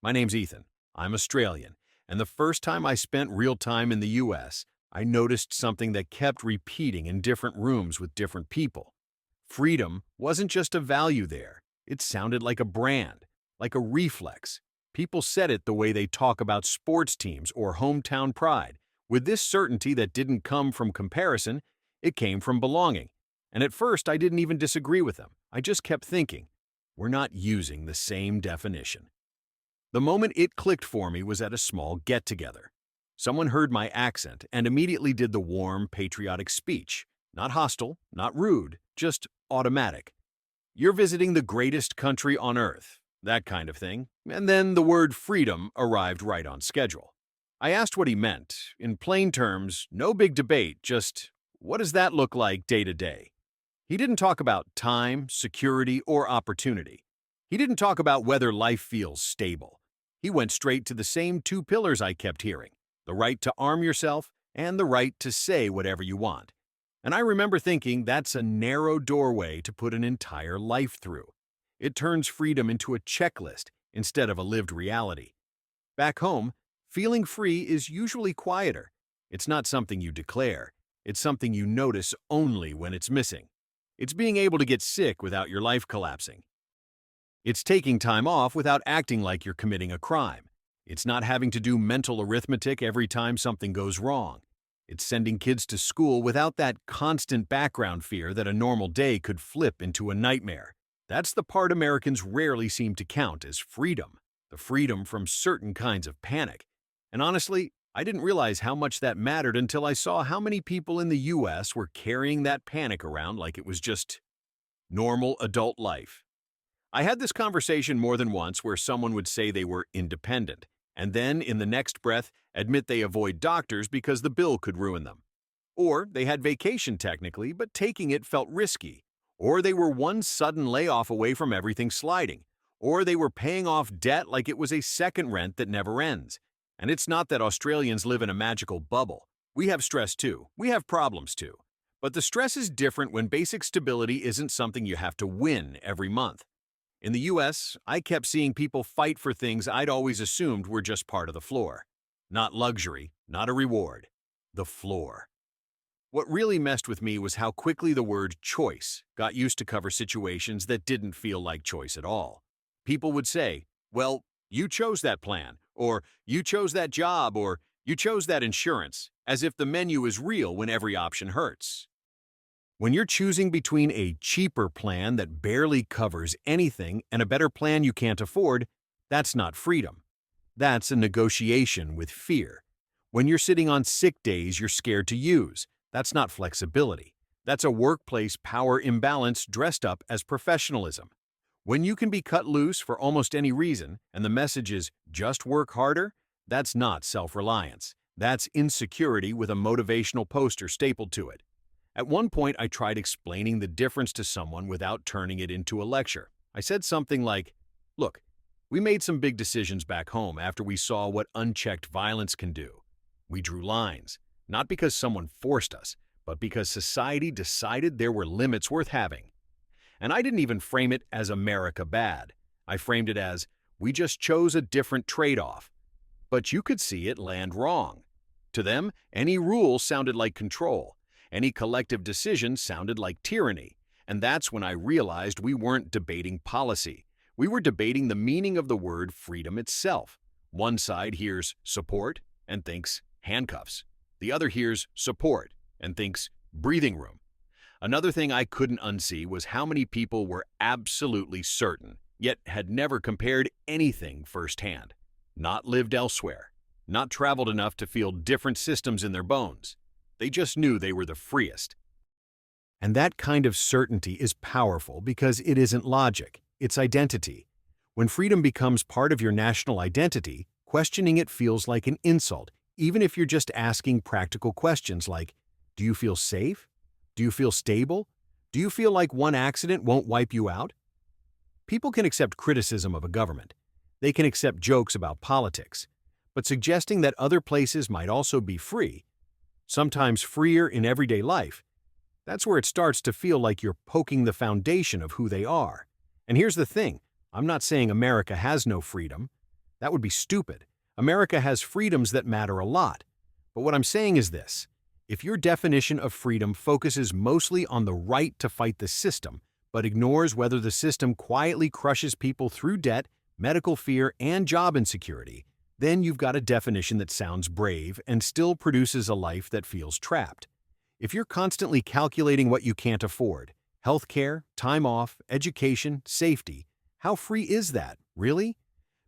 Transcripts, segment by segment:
My name's Ethan. I'm Australian, and the first time I spent real time in the US, I noticed something that kept repeating in different rooms with different people. Freedom wasn't just a value there, it sounded like a brand, like a reflex. People said it the way they talk about sports teams or hometown pride, with this certainty that didn't come from comparison, it came from belonging. And at first, I didn't even disagree with them. I just kept thinking, we're not using the same definition. The moment it clicked for me was at a small get-together. Someone heard my accent and immediately did the warm, patriotic speech. Not hostile, not rude, just automatic. You're visiting the greatest country on earth, that kind of thing. And then the word freedom arrived right on schedule. I asked what he meant. In plain terms, no big debate, just what does that look like day to day? He didn't talk about time, security, or opportunity. He didn't talk about whether life feels stable. He went straight to the same two pillars I kept hearing, the right to arm yourself and the right to say whatever you want. And I remember thinking that's a narrow doorway to put an entire life through. It turns freedom into a checklist instead of a lived reality. Back home, feeling free is usually quieter. It's not something you declare. It's something you notice only when it's missing. It's being able to get sick without your life collapsing. It's taking time off without acting like you're committing a crime. It's not having to do mental arithmetic every time something goes wrong. It's sending kids to school without that constant background fear that a normal day could flip into a nightmare. That's the part Americans rarely seem to count as freedom, the freedom from certain kinds of panic. And honestly, I didn't realize how much that mattered until I saw how many people in the US were carrying that panic around like it was just normal adult life. I had this conversation more than once where someone would say they were independent, and then in the next breath admit they avoid doctors because the bill could ruin them. Or they had vacation technically, but taking it felt risky. Or they were one sudden layoff away from everything sliding. Or they were paying off debt like it was a second rent that never ends. And it's not that Australians live in a magical bubble. We have stress too. We have problems too. But the stress is different when basic stability isn't something you have to win every month. In the US, I kept seeing people fight for things I'd always assumed were just part of the floor. Not luxury, not a reward. The floor. What really messed with me was how quickly the word choice got used to cover situations that didn't feel like choice at all. People would say, well, you chose that plan, or you chose that job, or you chose that insurance, as if the menu is real when every option hurts. When you're choosing between a cheaper plan that barely covers anything and a better plan you can't afford, that's not freedom. That's a negotiation with fear. When you're sitting on sick days you're scared to use, that's not flexibility. That's a workplace power imbalance dressed up as professionalism. When you can be cut loose for almost any reason and the message is just work harder, that's not self-reliance. That's insecurity with a motivational poster stapled to it. At one point, I tried explaining the difference to someone without turning it into a lecture. I said something like, look, we made some big decisions back home after we saw what unchecked violence can do. We drew lines, not because someone forced us, but because society decided there were limits worth having. And I didn't even frame it as America bad. I framed it as, we just chose a different trade-off. But you could see it land wrong. To them, any rule sounded like control. Any collective decision sounded like tyranny, and that's when I realized we weren't debating policy. We were debating the meaning of the word freedom itself. One side hears support and thinks handcuffs. The other hears support and thinks breathing room. Another thing I couldn't unsee was how many people were absolutely certain, yet had never compared anything firsthand. Not lived elsewhere, not traveled enough to feel different systems in their bones. They just knew they were the freest. And that kind of certainty is powerful because it isn't logic, it's identity. When freedom becomes part of your national identity, questioning it feels like an insult, even if you're just asking practical questions like, do you feel safe? Do you feel stable? Do you feel like one accident won't wipe you out? People can accept criticism of a government. They can accept jokes about politics. But suggesting that other places might also be free, sometimes freer in everyday life, that's where it starts to feel like you're poking the foundation of who they are. And here's the thing, I'm not saying America has no freedom. That would be stupid. America has freedoms that matter a lot. But what I'm saying is this. If your definition of freedom focuses mostly on the right to fight the system, but ignores whether the system quietly crushes people through debt, medical fear, and job insecurity, then you've got a definition that sounds brave and still produces a life that feels trapped. If you're constantly calculating what you can't afford, healthcare, time off, education, safety, how free is that, really?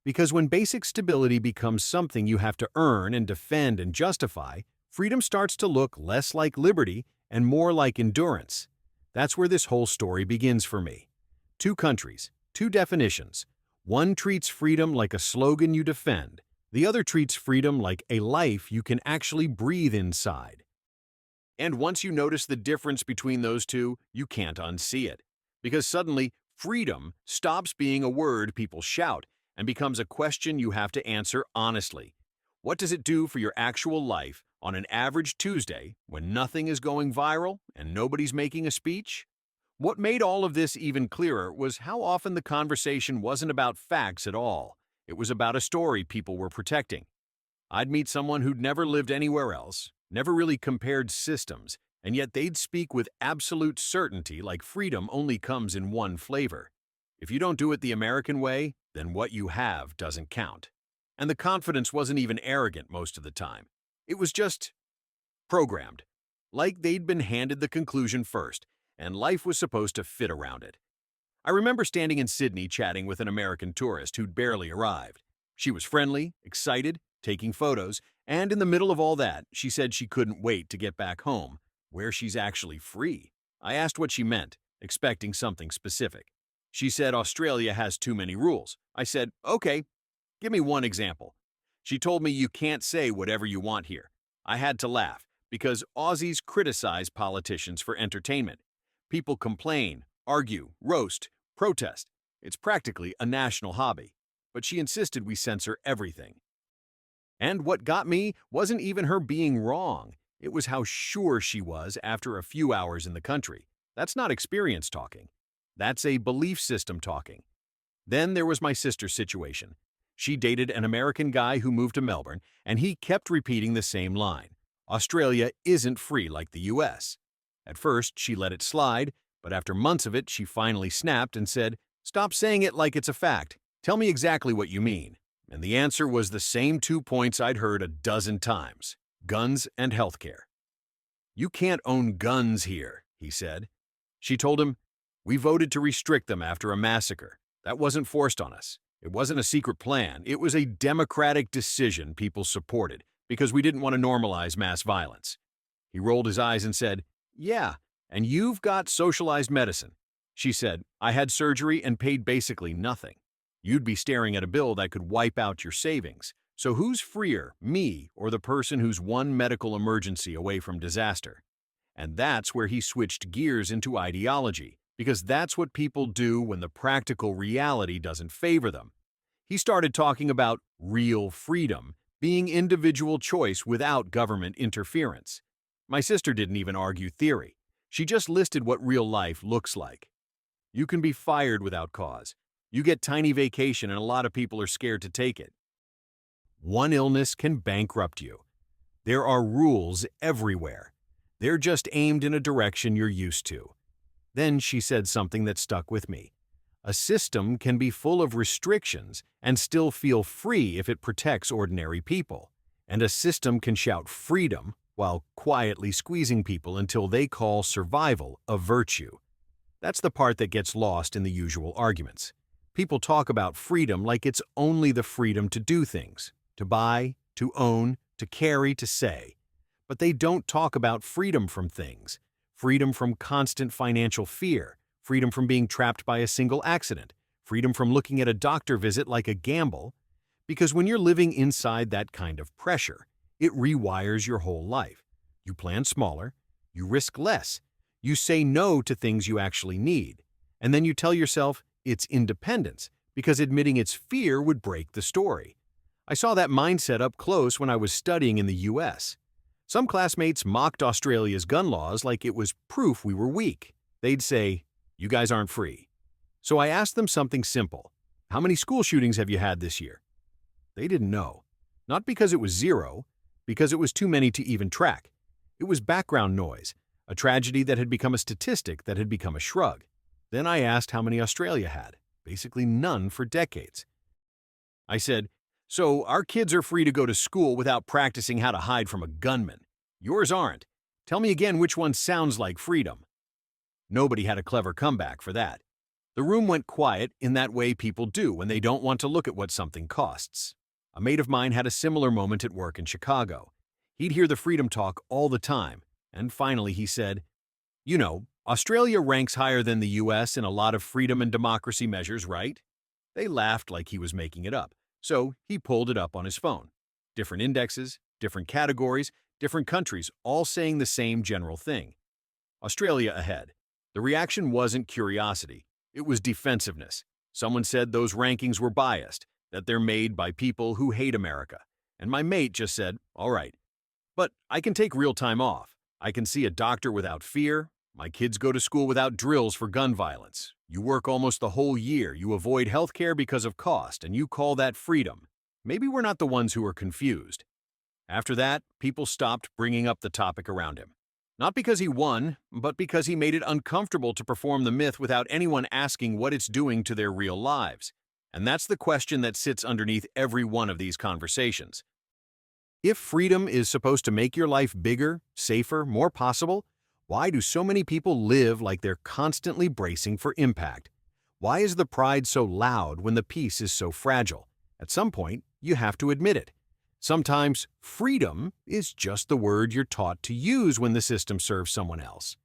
Because when basic stability becomes something you have to earn and defend and justify, freedom starts to look less like liberty and more like endurance. That's where this whole story begins for me. Two countries, two definitions. One treats freedom like a slogan you defend. The other treats freedom like a life you can actually breathe inside. And once you notice the difference between those two, you can't unsee it. Because suddenly, freedom stops being a word people shout and becomes a question you have to answer honestly. What does it do for your actual life on an average Tuesday when nothing is going viral and nobody's making a speech? What made all of this even clearer was how often the conversation wasn't about facts at all. It was about a story people were protecting. I'd meet someone who'd never lived anywhere else, never really compared systems, and yet they'd speak with absolute certainty like freedom only comes in one flavor. If you don't do it the American way, then what you have doesn't count. And the confidence wasn't even arrogant most of the time. It was just programmed. Like they'd been handed the conclusion first, and life was supposed to fit around it. I remember standing in Sydney chatting with an American tourist who'd barely arrived. She was friendly, excited, taking photos, and in the middle of all that, she said she couldn't wait to get back home, where she's actually free. I asked what she meant, expecting something specific. She said Australia has too many rules. I said, okay, give me one example. She told me you can't say whatever you want here. I had to laugh, because Aussies criticize politicians for entertainment. People complain, argue, roast, protest. It's practically a national hobby. But she insisted we censor everything. And what got me wasn't even her being wrong. It was how sure she was after a few hours in the country. That's not experience talking. That's a belief system talking. Then there was my sister's situation. She dated an American guy who moved to Melbourne, and he kept repeating the same line. Australia isn't free like the US. At first, she let it slide, but after months of it, she finally snapped and said, "Stop saying it like it's a fact. Tell me exactly what you mean." And the answer was the same 2 points I'd heard a dozen times: guns and healthcare. "You can't own guns here," he said. She told him, "We voted to restrict them after a massacre. That wasn't forced on us. It wasn't a secret plan. It was a democratic decision people supported because we didn't want to normalize mass violence." He rolled his eyes and said, "Yeah, and you've got socialized medicine." She said, "I had surgery and paid basically nothing. You'd be staring at a bill that could wipe out your savings. So who's freer, me or the person who's one medical emergency away from disaster?" And that's where he switched gears into ideology, because that's what people do when the practical reality doesn't favor them. He started talking about real freedom, being individual choice without government interference. My sister didn't even argue theory. She just listed what real life looks like. You can be fired without cause. You get tiny vacation and a lot of people are scared to take it. One illness can bankrupt you. There are rules everywhere. They're just aimed in a direction you're used to. Then she said something that stuck with me. A system can be full of restrictions and still feel free if it protects ordinary people. And a system can shout freedom while quietly squeezing people until they call survival a virtue. That's the part that gets lost in the usual arguments. People talk about freedom like it's only the freedom to do things, to buy, to own, to carry, to say. But they don't talk about freedom from things, freedom from constant financial fear, freedom from being trapped by a single accident, freedom from looking at a doctor visit like a gamble. Because when you're living inside that kind of pressure, it rewires your whole life. You plan smaller, you risk less, you say no to things you actually need, and then you tell yourself it's independence because admitting it's fear would break the story. I saw that mindset up close when I was studying in the US. Some classmates mocked Australia's gun laws like it was proof we were weak. They'd say, "You guys aren't free." So I asked them something simple. "How many school shootings have you had this year?" They didn't know. Not because it was zero, because it was too many to even track. It was background noise, a tragedy that had become a statistic that had become a shrug. Then I asked how many Australia had. Basically none for decades. I said, "So our kids are free to go to school without practicing how to hide from a gunman. Yours aren't. Tell me again which one sounds like freedom." Nobody had a clever comeback for that. The room went quiet in that way people do when they don't want to look at what something costs. A mate of mine had a similar moment at work in Chicago. He'd hear the freedom talk all the time, and finally he said, "You know, Australia ranks higher than the US in a lot of freedom and democracy measures, right?" They laughed like he was making it up, so he pulled it up on his phone. Different indexes, different categories, different countries, all saying the same general thing. Australia ahead. The reaction wasn't curiosity, it was defensiveness. Someone said those rankings were biased, that they're made by people who hate America. And my mate just said, "All right. But I can take real time off. I can see a doctor without fear. My kids go to school without drills for gun violence. You work almost the whole year. You avoid health care because of cost, and you call that freedom. Maybe we're not the ones who are confused." After that, people stopped bringing up the topic around him. Not because he won, but because he made it uncomfortable to perform the myth without anyone asking what it's doing to their real lives. And that's the question that sits underneath every one of these conversations. If freedom is supposed to make your life bigger, safer, more possible, why do so many people live like they're constantly bracing for impact? Why is the pride so loud when the peace is so fragile? At some point, you have to admit it. Sometimes freedom is just the word you're taught to use when the system serves someone else.